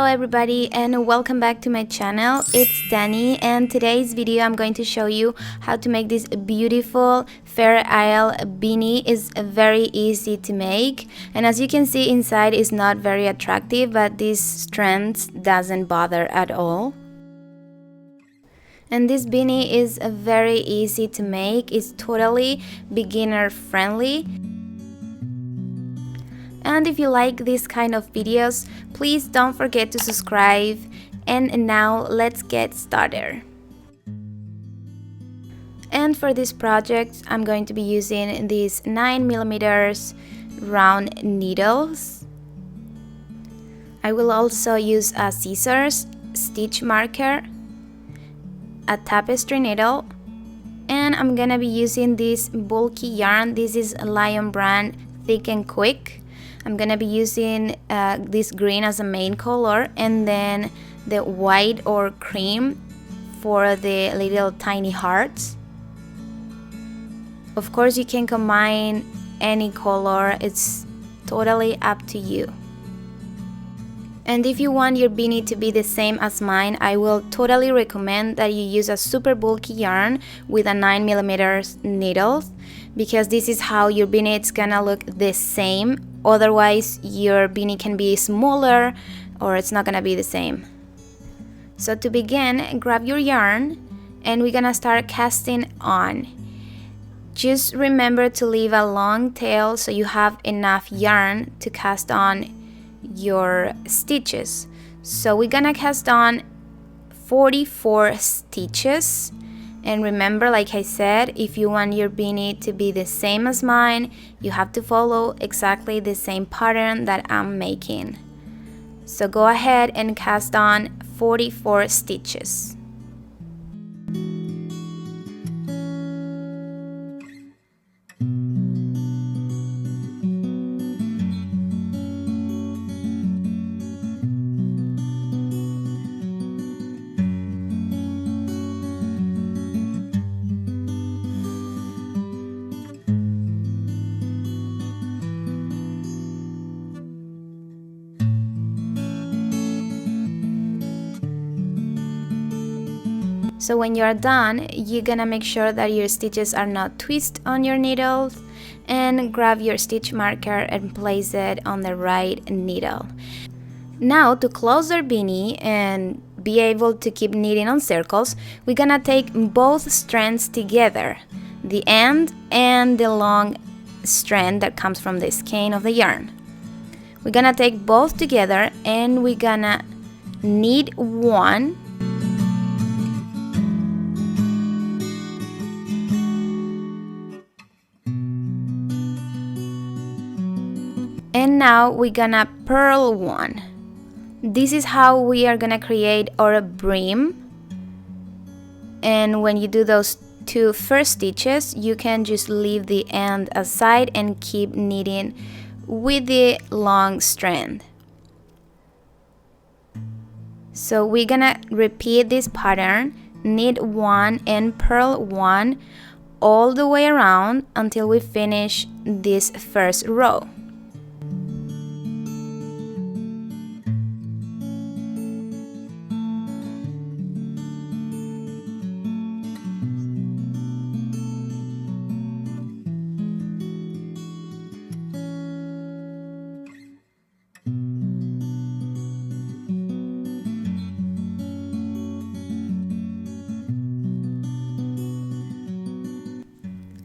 everybody and welcome back to my channel. It's Dani, and today's video I'm going to show you how to make this beautiful Fair Isle beanie. Is very easy to make, and as you can see, inside is not very attractive, but this strength doesn't bother at all. And this beanie is very easy to make. It's totally beginner friendly. And if you like this kind of videos, please don't forget to subscribe. And now let's get started. And for this project, I'm going to be using these 9mm round needles. I will also use a scissors, stitch marker, a tapestry needle, and I'm gonna be using this bulky yarn. This is Lion brand Thick and Quick. I'm gonna be using this green as a main color, and then the white or cream for the little tiny hearts. Of course, you can combine any color, it's totally up to you. And if you want your beanie to be the same as mine, I will totally recommend that you use a super bulky yarn with a 9mm needles, because this is how your beanie is gonna look the same. Otherwise, your beanie can be smaller or it's not gonna be the same. So to begin, grab your yarn and we're gonna start casting on. Just remember to leave a long tail so you have enough yarn to cast on your stitches. So we're gonna cast on 44 stitches. And remember, like I said, if you want your beanie to be the same as mine, you have to follow exactly the same pattern that I'm making. So go ahead and cast on 44 stitches. So when you're done, you're gonna make sure that your stitches are not twisted on your needles, and grab your stitch marker and place it on the right needle. Now, to close our beanie and be able to keep knitting on circles, we're gonna take both strands together, the end and the long strand that comes from the skein of the yarn. We're gonna take both together and we're gonna knit one, and now we're gonna purl one. This is how we are gonna create our brim. And when you do those two first stitches, you can just leave the end aside and keep knitting with the long strand. So we're gonna repeat this pattern, knit one and purl one all the way around until we finish this first row.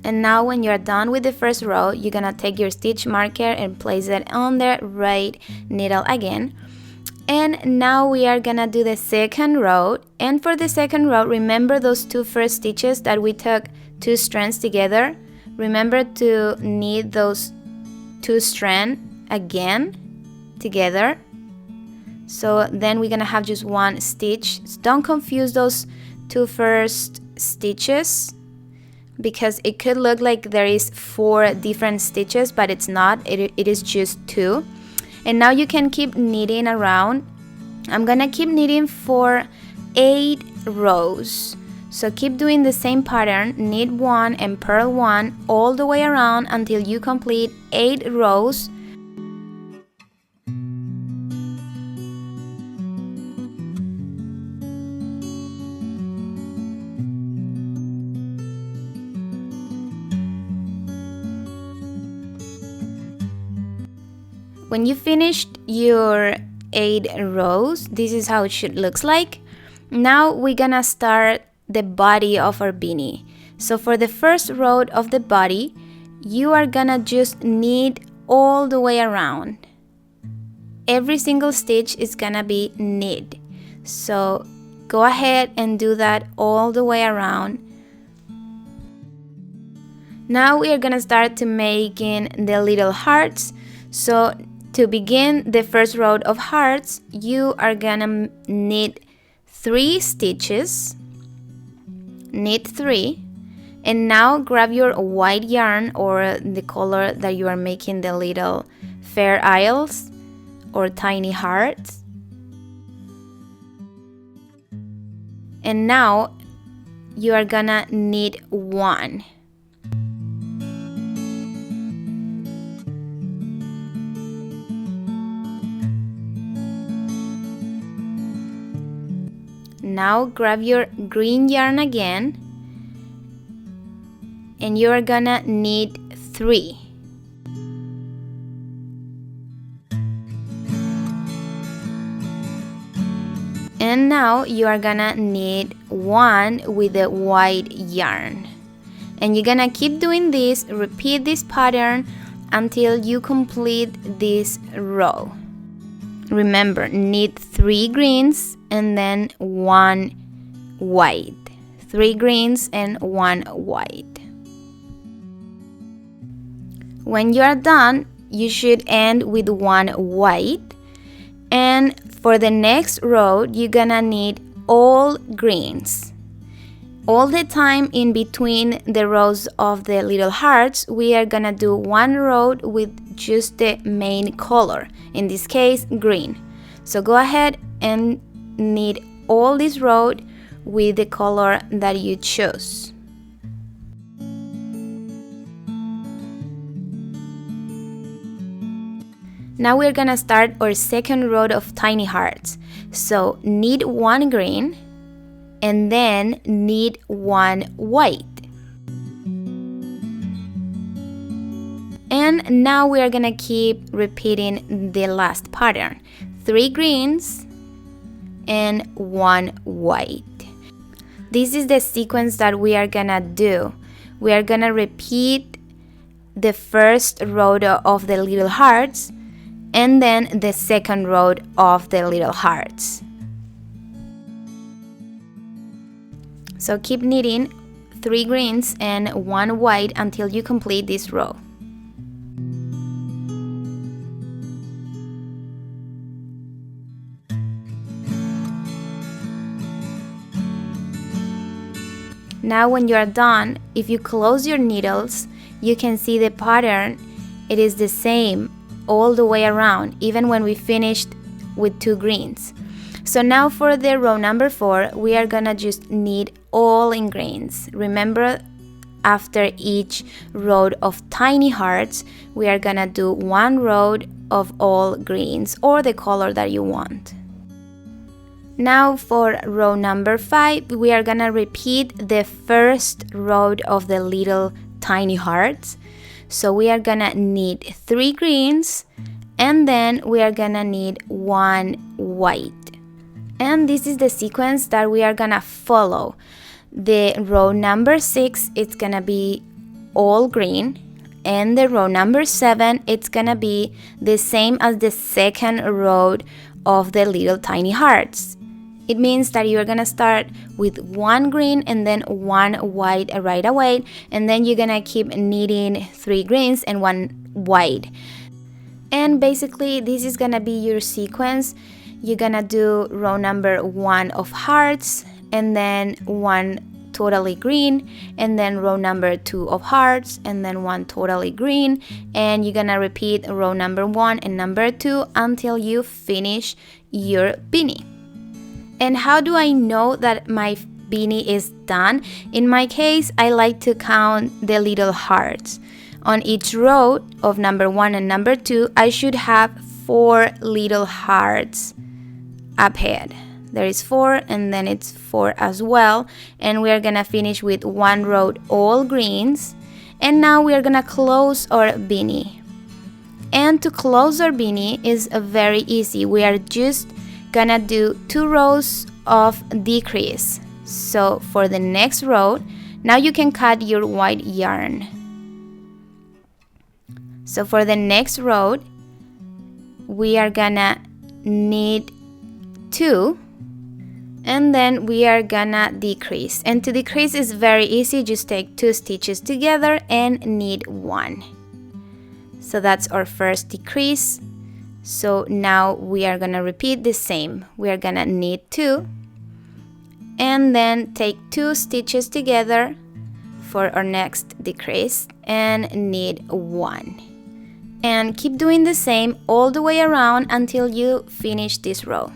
And now when you're done with the first row, you're gonna take your stitch marker and place it on the right needle again. And now we are gonna do the second row. And for the second row, remember those two first stitches that we took two strands together? Remember to knit those two strands again together. So then we're gonna have just one stitch. So don't confuse those two first stitches, because it could look like there is 4 different stitches, but it's not. It is just 2. And now you can keep knitting around. I'm gonna keep knitting for 8 rows. So keep doing the same pattern, knit one and purl one all the way around until you complete 8 rows. When you finished your 8 rows, this is how it should look like. Now we're gonna start the body of our beanie. So for the first row of the body, you are gonna just knit all the way around. Every single stitch is gonna be knit. So go ahead and do that all the way around. Now we are gonna start to making the little hearts. So to begin the first row of hearts, you are gonna knit 3 stitches, knit 3, and now grab your white yarn or the color that you are making the little fair isles or tiny hearts. And now you are gonna knit 1. Now grab your green yarn again and you are gonna knit 3. And now you are gonna knit 1 with the white yarn. And you're gonna keep doing this, repeat this pattern until you complete this row. Remember, knit 3 greens and then 1 white. 3 greens and 1 white. When you are done, you should end with 1 white. And for the next row, you're gonna knit all greens. All the time in between the rows of the little hearts, we are gonna do 1 row with just the main color, in this case green. So go ahead and knit all this row with the color that you chose. Now we're gonna start our second row of tiny hearts. So knit 1 green and then knit 1 white. And now we are gonna keep repeating the last pattern. 3 greens and 1 white. This is the sequence that we are gonna do. We are gonna repeat the first row of the little hearts and then the second row of the little hearts. So keep knitting 3 greens and 1 white until you complete this row. Now when you are done, if you close your needles, you can see the pattern. It is the same all the way around, even when we finished with 2 greens. So now for the row number 4, we are gonna just knit all in greens. Remember, after each row of tiny hearts, we are gonna do 1 row of all greens or the color that you want. Now for row number 5, we are gonna repeat the first row of the little tiny hearts. So we are gonna knit 3 greens and then we are gonna knit 1 white. And this is the sequence that we are gonna follow. The row number 6, it's gonna be all green, and the row number 7, it's gonna be the same as the second row of the little tiny hearts. It means that you're gonna start with 1 green and then 1 white right away, and then you're gonna keep knitting 3 greens and 1 white. And basically this is gonna be your sequence. You're gonna do row number 1 of hearts and then 1 totally green, and then row number 2 of hearts and then 1 totally green, and you're gonna repeat row number 1 and number 2 until you finish your beanie. And how do I know that my beanie is done? In my case, I like to count the little hearts. On each row of number 1 and number 2, I should have 4 little hearts up ahead. There is 4 and then it's 4 as well. And we are gonna finish with 1 row all greens. And now we are gonna close our beanie. And to close our beanie is very easy. We are just gonna do 2 rows of decrease. So for the next row, now you can cut your white yarn. So for the next row, we are gonna knit 2, and then we are gonna decrease. And to decrease is very easy. Just take 2 stitches together and knit 1. So that's our first decrease. So now we are gonna repeat the same. We are gonna knit 2 and then take 2 stitches together for our next decrease and knit 1. And keep doing the same all the way around until you finish this row.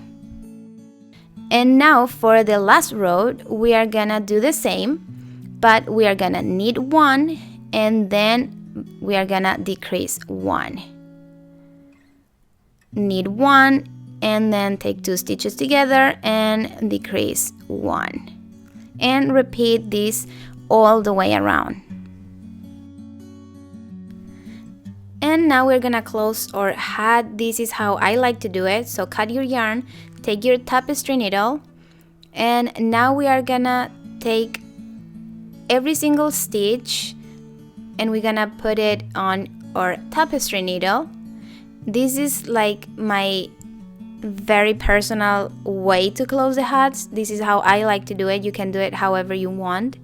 And now for the last row, we are gonna do the same, but we are gonna knit 1 and then we are gonna decrease 1. Knit 1 and then take 2 stitches together and decrease 1. And repeat this all the way around. And now we're gonna close our hat. This is how I like to do it. So cut your yarn, take your tapestry needle, and now we are gonna take every single stitch and we're gonna put it on our tapestry needle. This is like my very personal way to close the hats. This is how I like to do it. You can do it however you want.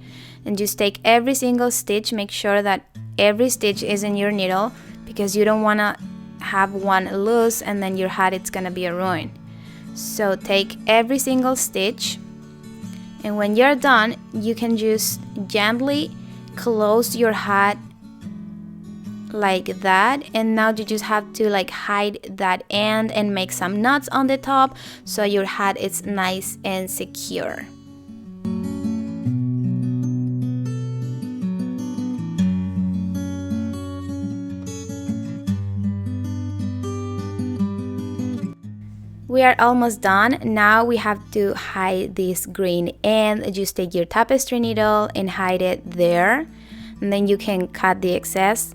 And just take every single stitch, make sure that every stitch is in your needle, because you don't want to have one loose and then your hat it's gonna be a ruin. So take every single stitch, and when you're done you can just gently close your hat like that. And now you just have to like hide that end and make some knots on the top so your hat is nice and secure. We are almost done. Now we have to hide this green end. Just take your tapestry needle and hide it there, and then you can cut the excess.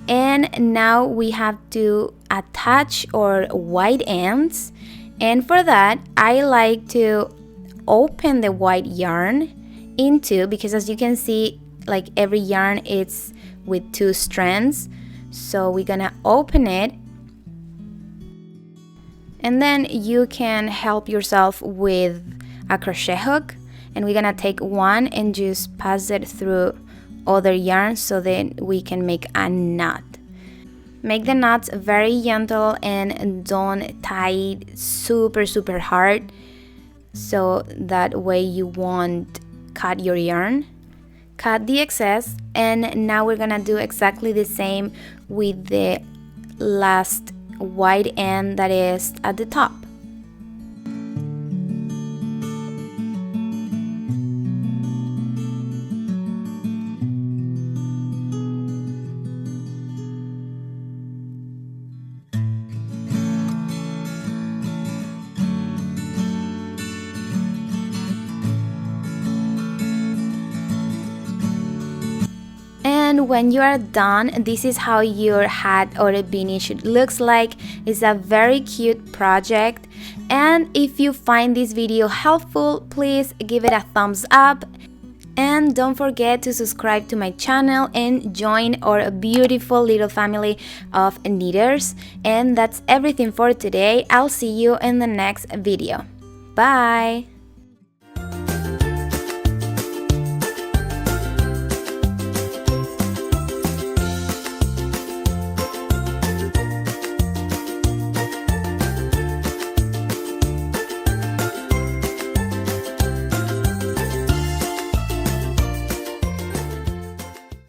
And now we have to attach our white ends, and for that I like to open the white yarn into, because as you can see, like every yarn it's with 2 strands. So we're gonna open it, and then you can help yourself with a crochet hook, and we're gonna take one and just pass it through other yarn so then we can make a knot. Make the knots very gentle and don't tie it super hard, so that way you won't cut your yarn. Cut the excess, and now we're gonna do exactly the same with the last white end that is at the top. And when you are done, this is how your hat or a beanie should looks like. It's a very cute project, and if you find this video helpful, please give it a thumbs up, and don't forget to subscribe to my channel and join our beautiful little family of knitters. And that's everything for today. I'll see you in the next video. Bye!